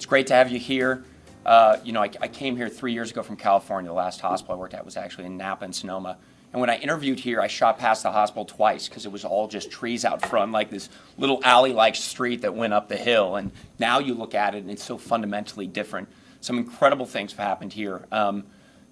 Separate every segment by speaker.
Speaker 1: great to have you here. I came here 3 years ago from California. The last hospital I worked at was actually in Napa and Sonoma. And when I interviewed here, I shot past the hospital twice because it was all just trees out front, like this little alley-like street that went up the hill. And now you look at it, and it's so fundamentally different. Some incredible things have happened here.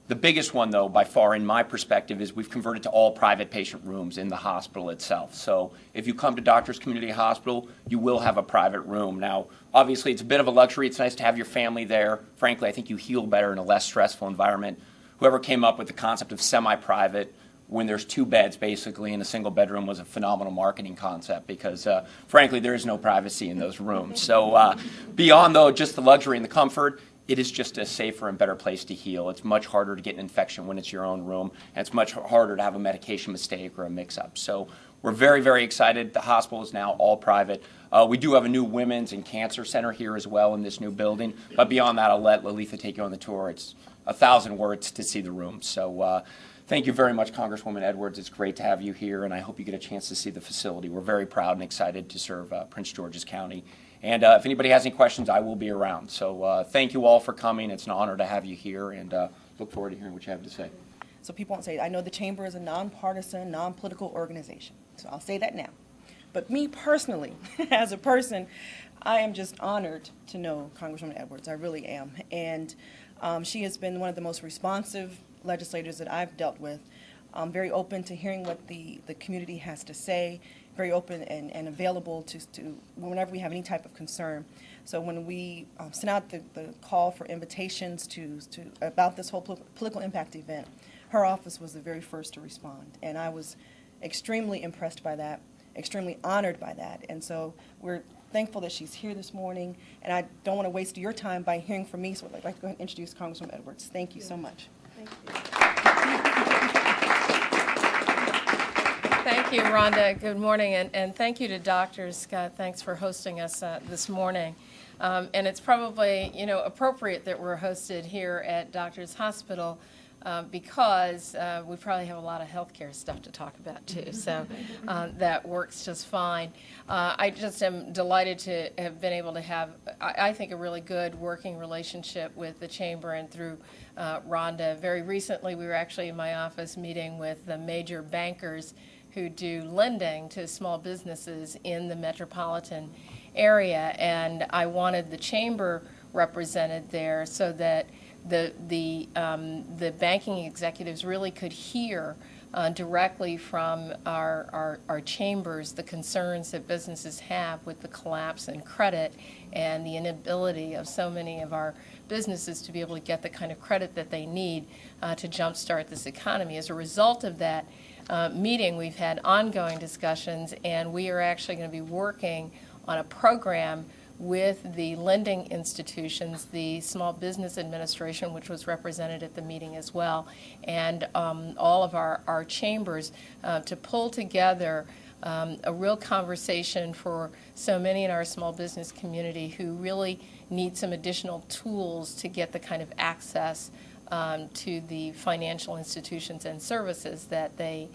Speaker 1: The biggest one, though, by far, in my perspective, is we've converted to all private patient rooms in the hospital itself. So if you come to Doctors Community Hospital, you will have a private room. Now, obviously, it's a bit of a luxury. It's nice to have your family there. Frankly, I think you heal better in a less stressful environment. Whoever came up with the concept of semi-private, when there's two beds basically in a single bedroom, was a phenomenal marketing concept because, frankly, there is no privacy in those rooms. So beyond, though, just the luxury and the comfort, it is just a safer and better place to heal. It's much harder to get an infection when it's your own room, and it's much harder to have a medication mistake or a mix-up. So we're very, very excited. The hospital is now all private. We do have a new women's and cancer center here as well in this new building. But beyond that, I'll let Lalitha take you on the tour. It's 1,000 words to see the room. So thank you very much, Congresswoman Edwards. It's great to have you here, and I hope you get a chance to see the facility. We're very proud and excited to serve Prince George's County. And if anybody has any questions, I will be around. So thank you all for coming. It's an honor to have you here, and look forward to hearing what you have to say.
Speaker 2: So people won't say, I know the Chamber is a nonpartisan, non-political organization. So I'll say that now. But me personally, as a person, I am just honored to know Congresswoman Edwards. I really am. And she has been one of the most responsive legislators that I've dealt with. Very open to hearing what the community has to say, very open and available to whenever we have any type of concern. So when we sent out the call for invitations about this whole political impact event, her office was the very first to respond. And I was extremely impressed by that, extremely honored by that. And so we're thankful that she's here this morning. And I don't want to waste your time by hearing from me, so I'd like to go ahead and introduce Congresswoman Edwards. Thank you so much.
Speaker 3: Thank you. Thank you, Rhonda. Good morning, and thank you to Dr. Scott. Thanks for hosting us this morning. And it's probably, appropriate that we're hosted here at Doctors Hospital because we probably have a lot of healthcare stuff to talk about too. So that works just fine. I just am delighted to have been able to have, I think, a really good working relationship with the Chamber and through Rhonda. Very recently, we were actually in my office meeting with the major bankers who do lending to small businesses in the metropolitan area, and I wanted the Chamber represented there so that the banking executives really could hear directly from our chambers the concerns that businesses have with the collapse in credit and the inability of so many of our businesses to be able to get the kind of credit that they need to jumpstart this economy. As a result of that meeting, we've had ongoing discussions, and we are actually going to be working on a program with the lending institutions, the Small Business Administration, which was represented at the meeting as well, and all of our chambers to pull together a real conversation for so many in our small business community who really need some additional tools to get the kind of access to the financial institutions and services that they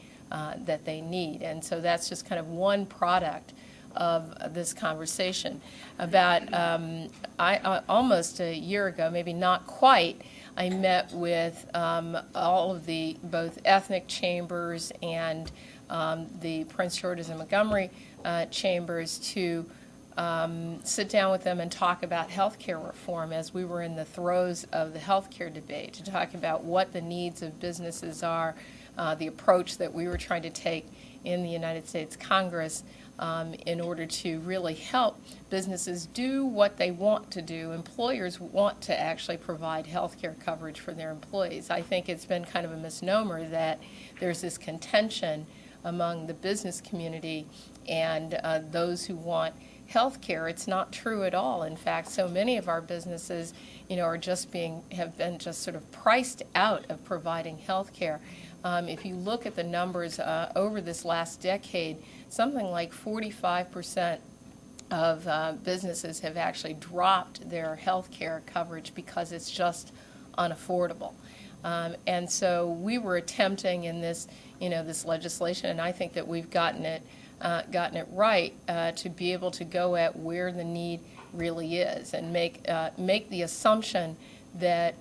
Speaker 3: need. And so that's just kind of one product of this conversation. About almost a year ago, maybe not quite, I met with all of the both ethnic chambers and the Prince George's and Montgomery chambers to sit down with them and talk about healthcare reform as we were in the throes of the healthcare debate, to talk about what the needs of businesses are, the approach that we were trying to take in the United States Congress in order to really help businesses do what they want to do. Employers want to actually provide health care coverage for their employees. I think it's been kind of a misnomer that there's this contention among the business community and those who want health care. It's not true at all. In fact, so many of our businesses, are have been just sort of priced out of providing health care. If you look at the numbers over this last decade, something like 45% of businesses have actually dropped their health care coverage because it's just unaffordable. And so we were attempting in this, this legislation, and I think that we've gotten it gotten it right to be able to go at where the need really is and make the assumption that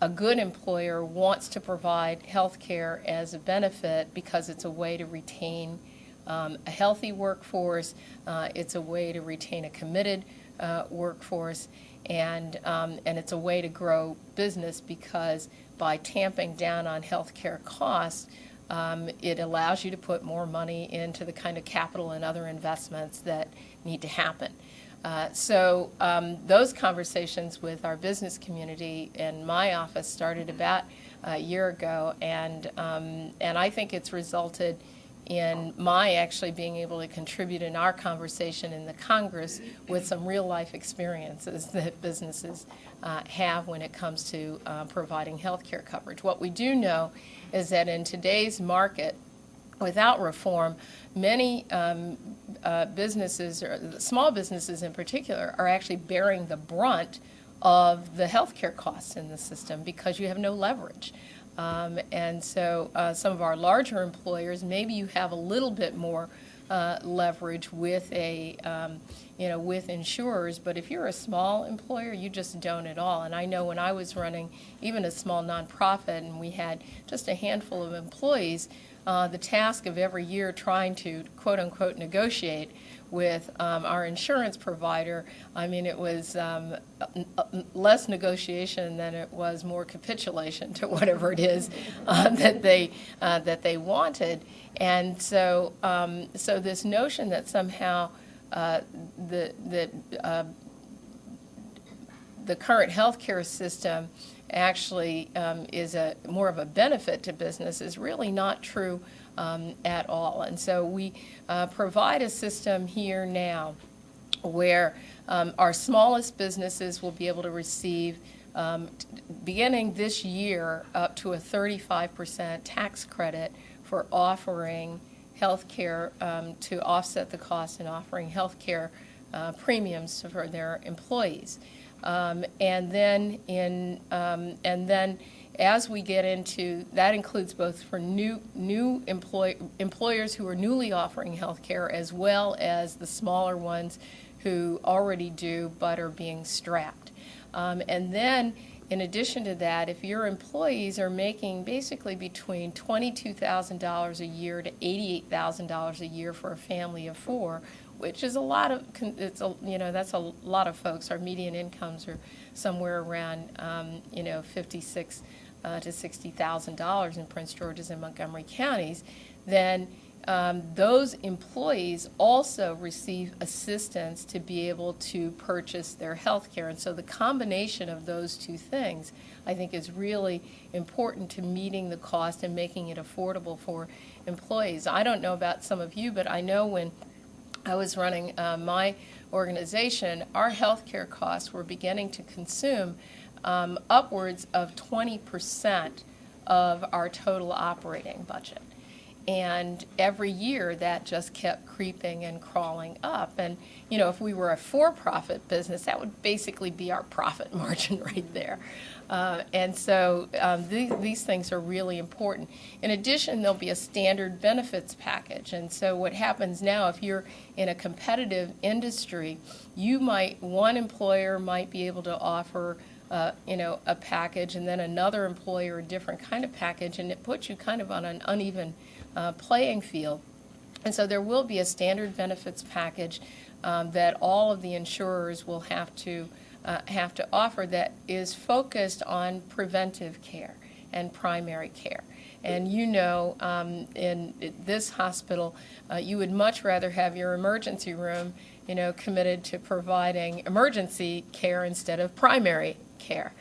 Speaker 3: a good employer wants to provide health care as a benefit because it's a way to retain a healthy workforce, it's a way to retain a committed workforce, and it's a way to grow business because by tamping down on health care costs, it allows you to put more money into the kind of capital and other investments that need to happen. So those conversations with our business community and my office started about a year ago, and I think it's resulted in my actually being able to contribute in our conversation in the Congress with some real life experiences that businesses have when it comes to providing health care coverage. What we do know is that in today's market, without reform, many businesses, or small businesses in particular, are actually bearing the brunt of the health care costs in the system because you have no leverage. And so some of our larger employers, maybe you have a little bit more leverage with with insurers, but if you're a small employer, you just don't at all. And I know when I was running even a small nonprofit and we had just a handful of employees, the task of every year trying to quote unquote negotiate with our insurance provider, I mean, it was less negotiation than it was more capitulation to whatever it is that they wanted. And so so this notion that somehow the current healthcare system actually is more of a benefit to business is really not true at all. And so we provide a system here now where our smallest businesses will be able to receive, beginning this year, up to a 35% tax credit for offering health care to offset the cost in offering health care premiums for their employees. And then as we get into, that includes both for new employers who are newly offering health care as well as the smaller ones who already do but are being strapped. And then in addition to that, if your employees are making basically between $22,000 a year to $88,000 a year for a family of four, which is a lot of, that's a lot of folks. Our median incomes are somewhere around, $56,000 to $60,000 in Prince George's and Montgomery counties. Then those employees also receive assistance to be able to purchase their health care. And so the combination of those two things, I think, is really important to meeting the cost and making it affordable for employees. I don't know about some of you, but I know when I was running my organization, our health care costs were beginning to consume upwards of 20% of our total operating budget. And every year that just kept creeping and crawling up. And, if we were a for-profit business, that would basically be our profit margin right there. And so these things are really important. In addition, there'll be a standard benefits package. And so what happens now, if you're in a competitive industry, one employer might be able to offer a package, and then another employer a different kind of package, and it puts you kind of on an uneven playing field. And so there will be a standard benefits package that all of the insurers will have to offer that is focused on preventive care and primary care. And in this hospital, you would much rather have your emergency room, committed to providing emergency care instead of primary care.